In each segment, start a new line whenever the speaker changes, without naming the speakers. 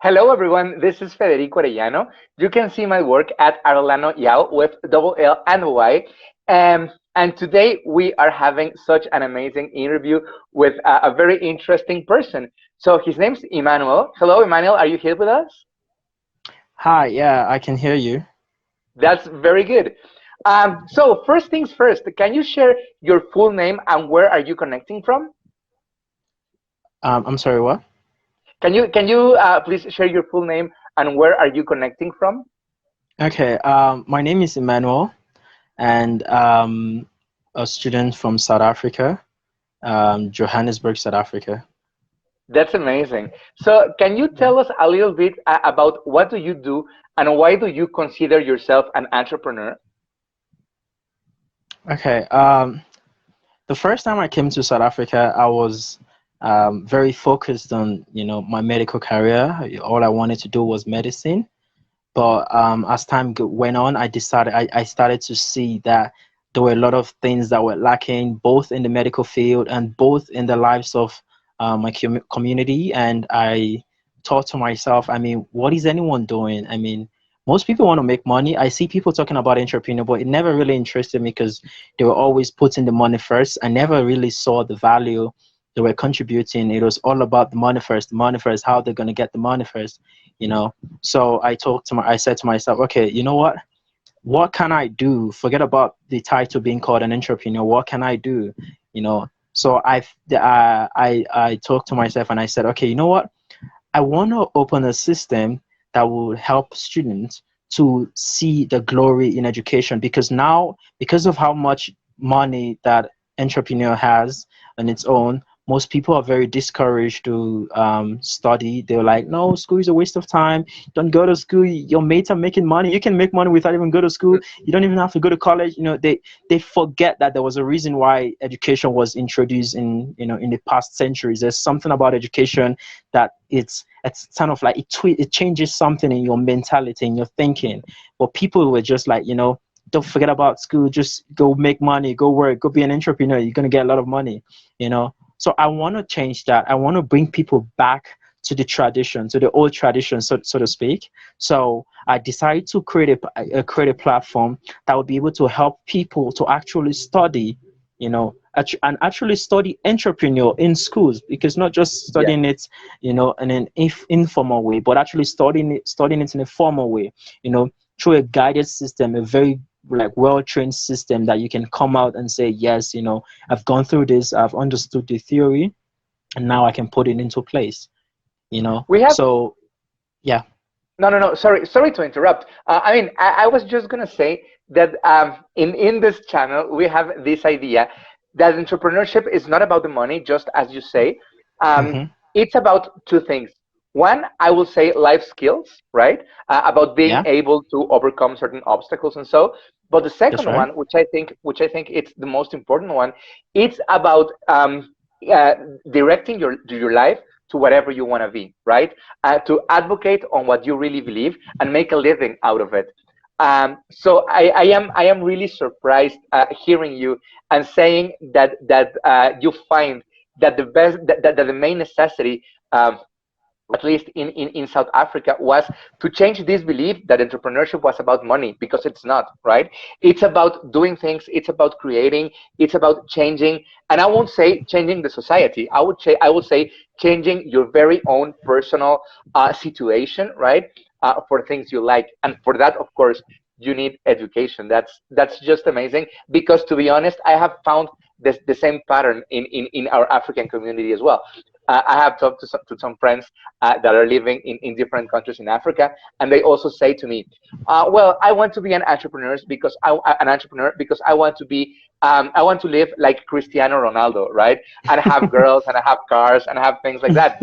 Hello, everyone. This is Federico Arellano. You can see my work at Arellano Yao with double L and Y. And today we are having such an amazing interview with a very interesting person. So his name's Emmanuel. Hello, Emmanuel. Are you here with us?
Hi, yeah, I can hear you.
That's very good. So first things first, can you share your full name and where are you connecting from?
I'm sorry, what?
Can you please share your full name and where are you connecting from?
Okay, my name is Emmanuel, and a student from South Africa, Johannesburg, South Africa.
That's amazing. So, can you
Yeah.
tell us a little bit about what do you do and why do you consider yourself an entrepreneur?
Okay, the first time I came to South Africa, I was very focused on, my medical career. All I wanted to do was medicine. But as time went on, I started to see that there were a lot of things that were lacking, both in the medical field and both in the lives of my community. And I thought to myself, I mean, what is anyone doing? I mean, most people want to make money. I see people talking about entrepreneur, but it never really interested me because they were always putting the money first. I never really saw the value they were contributing. It was all about the money first, how they're going to get the money first, you know. So I said to myself, okay, you know what? What can I do? Forget about the title being called an entrepreneur. What can I do? You know. So I talked to myself and I said, okay, you know what? I want to open a system that will help students to see the glory in education because now, because of how much money that entrepreneur has on its own, most people are very discouraged to study. They're like, no, school is a waste of time. Don't go to school. Your mates are making money. You can make money without even go to school. You don't even have to go to college. They forget that there was a reason why education was introduced in the past centuries. There's something about education that it's kind of like it changes something in your mentality, in your thinking. But people were just like, don't forget about school, just go make money, go work, go be an entrepreneur, you're going to get a lot of money, you know. So I want to change that. I want to bring people back to the tradition, to the old tradition, so to speak. So I decided to create a platform that would be able to help people to actually study, and actually study entrepreneur in schools, because not just
Yeah.
studying it, in an informal way, but actually studying it in a formal way, through a guided system, a very like well-trained system that you can come out and say, yes, I've gone through this, I've understood the theory, and now I can put it into place.
We have
So yeah.
no, no, no. Sorry to interrupt. I was just gonna say that in this channel we have this idea that entrepreneurship is not about the money, just as you say. Um,
Hmm.
it's about two things. One, I will say life skills, right? About being
Yeah,
able to overcome certain obstacles and so. But the
that's
second
right.
one, which I think it's the most important one, it's about uh, directing your life to whatever you want to be, right? To advocate on what you really believe and make a living out of it. So I am really surprised hearing you and saying that you find that that the main necessity, at least in South Africa, was to change this belief that entrepreneurship was about money, because it's not, right? It's about doing things, it's about creating, it's about changing. And I won't say changing the society. I would say changing your very own personal situation, right? For things you like. And for that, of course, you need education. That's just amazing, because to be honest, I have found the same pattern in our African community as well. I have talked to some friends that are living in different countries in Africa, and they also say to me, "Well, I want to be an entrepreneur because I want to live like Cristiano Ronaldo, right? And have girls, and I have cars, and I have things like that."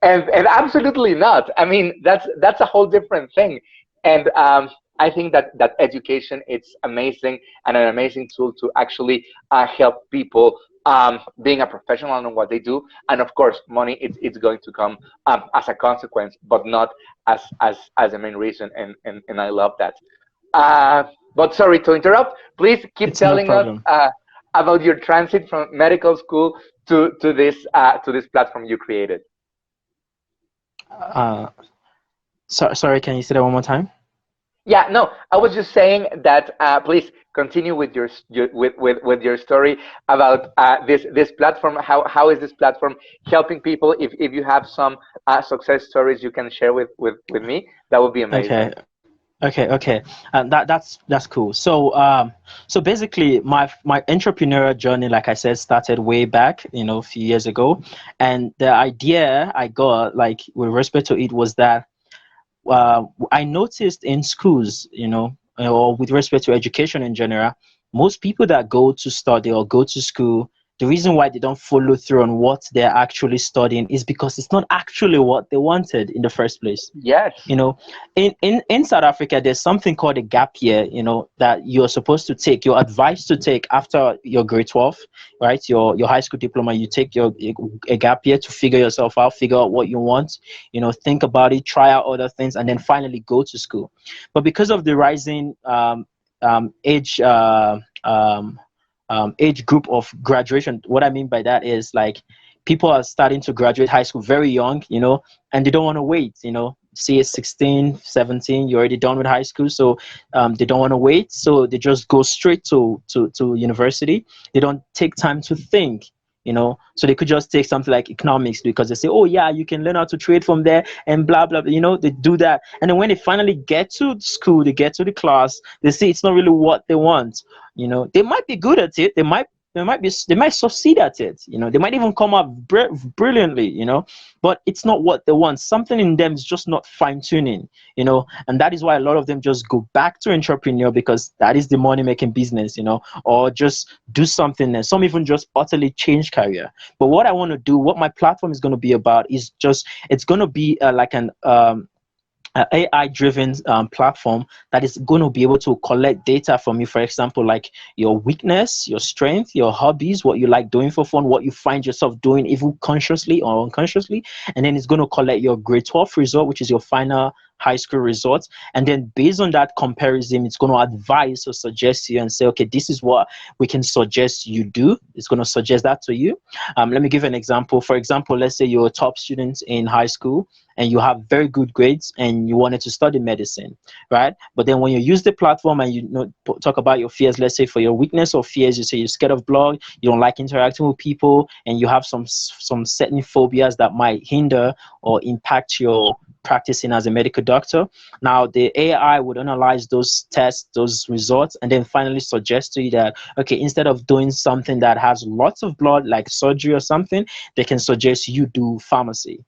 And absolutely not. I mean, that's a whole different thing. And I think that education, it's amazing, and an amazing tool to actually help people being a professional in what they do. And of course, money, it's going to come as a consequence, but not as the main reason. And I love that. But sorry to interrupt. Please keep
It's no
telling us
problem.
about your transit from medical school to this platform you created.
uh Sorry, can you say that one more time?
Yeah, no, I was just saying that please continue with with your story about this platform. How is this platform helping people? If you have some success stories you can share with me, that would be
Okay,
amazing.
okay. That's cool. So basically, my entrepreneurial journey, like I said, started way back, a few years ago, and the idea I got, like with respect to it, was that I noticed in schools, or with respect to education in general, most people that go to study or go to school, the reason why they don't follow through on what they're actually studying is because it's not actually what they wanted in the first place.
Yes,
you know in South Africa, there's something called a gap year, that you're supposed to take, you're advised to take after your grade 12, right? Your high school diploma. You take a gap year to figure yourself out, figure out what you want, think about it, try out other things, and then finally go to school. But because of the rising age age group of graduation, what I mean by that is, like, people are starting to graduate high school very young, and they don't want to wait, see, it's 16, 17, you're already done with high school. So they don't want to wait, so they just go straight to university. They don't take time to think, so they could just take something like economics, because they say, oh yeah, you can learn how to trade from there and blah blah blah. They do that, and then when they finally get to school, they get to the class, they see it's not really what they want. They might be good at it, they might succeed at it, they might even come up brilliantly, but it's not what they want. Something in them is just not fine tuning, and that is why a lot of them just go back to entrepreneur, because that is the money making business, or just do something else. Some even just utterly change career. But what I want to do, what my platform is going to be about, is just, it's going to be like an AI driven platform that is going to be able to collect data from you. For example, like your weakness, your strength, your hobbies, what you like doing for fun, what you find yourself doing, even consciously or unconsciously. And then it's going to collect your grade 12 result, which is your final high school results. And then based on that comparison, it's going to advise or suggest to you and say, okay, this is what we can suggest you do. It's going to suggest that to you. Let me give an example. For example, let's say you're a top student in high school and you have very good grades and you wanted to study medicine, right? But then when you use the platform and talk about your fears, let's say for your weakness or fears, you say you're scared of blood, you don't like interacting with people, and you have some certain phobias that might hinder or impact your practicing as a medical doctor. Now the AI would analyze those tests, those results, and then finally suggest to you that, okay, instead of doing something that has lots of blood like surgery or something, they can suggest you do pharmacy.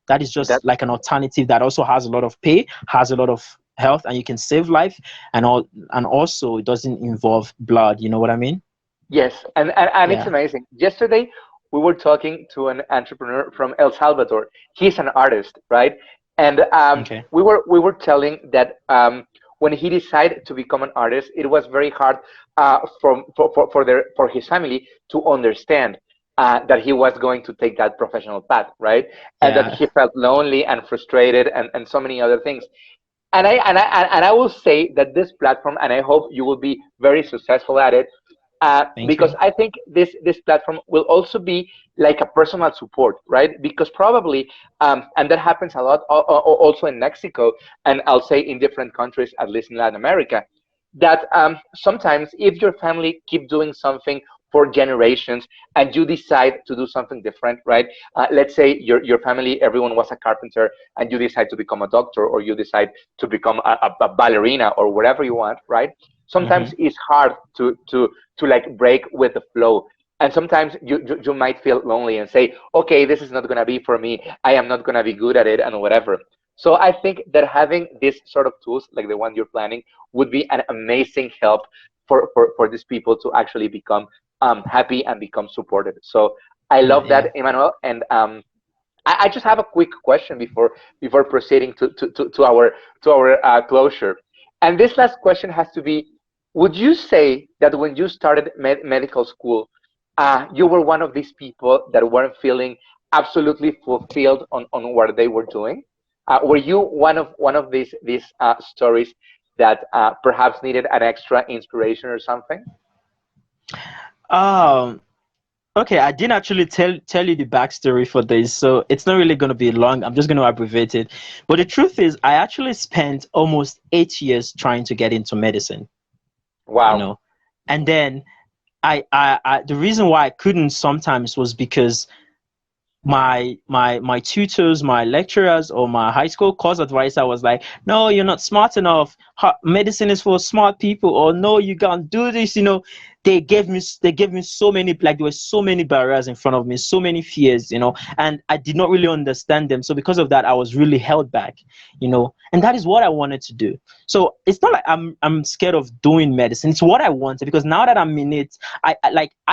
That is
that
just like an alternative that also has a lot of pay, has a lot of health, and you can save life, and also it doesn't involve blood. You know what I mean?
yes, and it's
Yeah.
amazing. Yesterday we were talking to an entrepreneur from El Salvador. He's an artist, right? And
Okay.
we were telling that when he decided to become an artist, it was very hard for his family to understand that he was going to take that professional path, right? And that
Yeah.
he felt lonely and frustrated and so many other things. And I will say that this platform, and I hope you will be very successful at it,
Thank
because
you.
I think this platform will also be like a personal support, right? Because probably, and that happens a lot also in Mexico, and I'll say in different countries, at least in Latin America, that sometimes if your family keep doing something for generations and you decide to do something different, right? Let's say your family, everyone was a carpenter, and you decide to become a doctor, or you decide to become a ballerina or whatever you want, right?
Hmm.
Sometimes it's hard to like break with the flow, and sometimes you might feel lonely and say, okay, this is not going to be for me, I am not going to be good at it and whatever. So I think that having this sort of tools like the one you're planning would be an amazing help for these people to actually become happy and become supported. So I
Yeah.
love
Yeah.
that, Emmanuel. And I just have a quick question before proceeding to our closure. And this last question has to be: would you say that when you started medical school, you were one of these people that weren't feeling absolutely fulfilled on what they were doing? Were you one of these stories that perhaps needed an extra inspiration or something?
Um. Okay, I didn't actually tell you the backstory for this, so it's not really going to be long. I'm just going to abbreviate it. But the truth is, I actually spent almost 8 years trying to get into medicine, you
Wow.
know, and then the reason why I couldn't sometimes was because my tutors, my lecturers, or my high school course advisor was like, no, you're not smart enough. Medicine is for smart people, or no, you can't do this. They gave me so many, like, there were so many barriers in front of me, so many fears, and I did not really understand them. So because of that, I was really held back, and that is what I wanted to do. So it's not like I'm scared of doing medicine. It's what I wanted, because now that I'm in it, I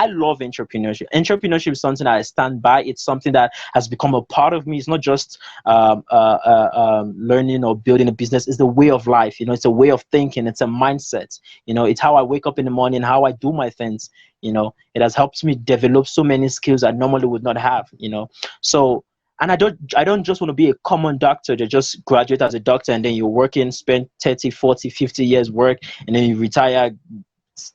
love entrepreneurship. Entrepreneurship is something that I stand by. It's something that has become a part of me. It's not just learning or building a business. It's the way of life. It's a way of thinking. It's a mindset. It's how I wake up in the morning, how I do my things. It has helped me develop so many skills I normally would not have. So. And I don't just want to be a common doctor that just graduate as a doctor and then you're working, spend 30, 40, 50 years work, and then you retire,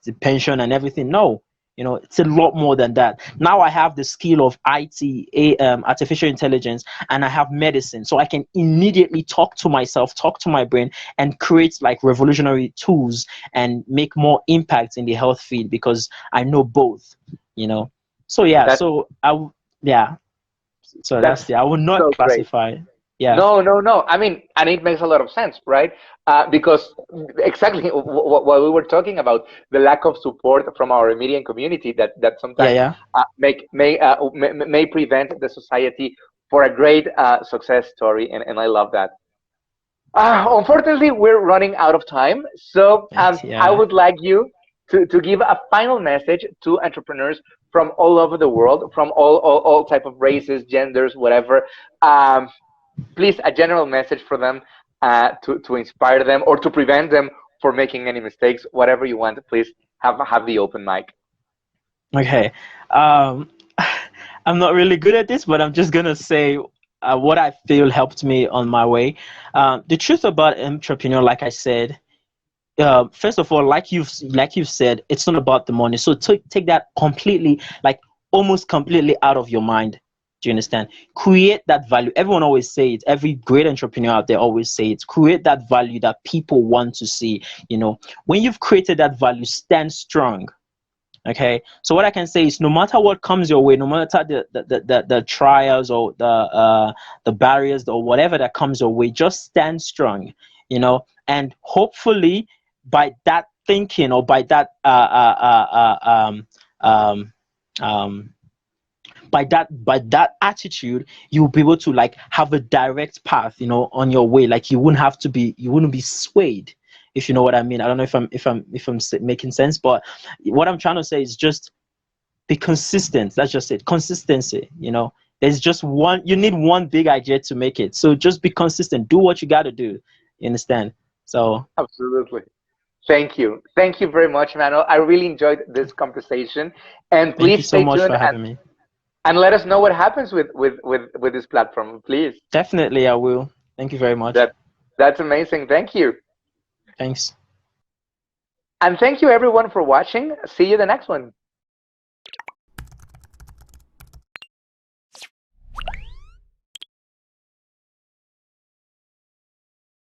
the pension and everything. No, it's a lot more than that. Now I have the skill of artificial intelligence, and I have medicine, so I can immediately talk to myself, talk to my brain, and create like revolutionary tools and make more impact in the health field because I know both. you know so yeah,
That's
yeah, so
that's
I would not
so great.
classify. Yeah,
No, no, no. I mean, and it makes a lot of sense, right? Because exactly what we were talking about, the lack of support from our immediate community that
yeah,
sometimes
yeah.
may prevent the society for a great success story, and I love that. Unfortunately, we're running out of time, so I
Yeah.
would like you to give a final message to entrepreneurs from all over the world, from all type of races, genders, whatever. Um, Please, a general message for them, to inspire them or to prevent them for making any mistakes, whatever you want. Please have the open mic.
Okay. Um, I'm not really good at this, but I'm just gonna say what I feel helped me on my way. The truth about entrepreneur, like I said, first of all, like you've said, it's not about the money. So take that completely, like almost completely out of your mind. Do you understand? Create that value. Everyone always say it. Every great entrepreneur out there always say it. Create that value that people want to see. When you've created that value, stand strong. Okay, so what I can say is, no matter what comes your way, no matter the trials or the barriers or whatever that comes your way, just stand strong. And hopefully by that thinking, or um, um, by that attitude, you'll be able to like have a direct path, on your way. Like you wouldn't be swayed, if you know what I mean. I don't know if I'm making sense, but what I'm trying to say is just be consistent. That's just it. Consistency. There's just one. You need one big idea to make it. So just be consistent. Do what you got to do. You understand? So
Absolutely. Thank you very much, Manuel. I really enjoyed this conversation, and
thank you
please
so
stay
much
tuned
for having me.
and let us know what happens with this platform, please.
Definitely, I will. Thank you very much.
That that's amazing. Thank you,
Thanks.
and thank you everyone for watching. See you the next one.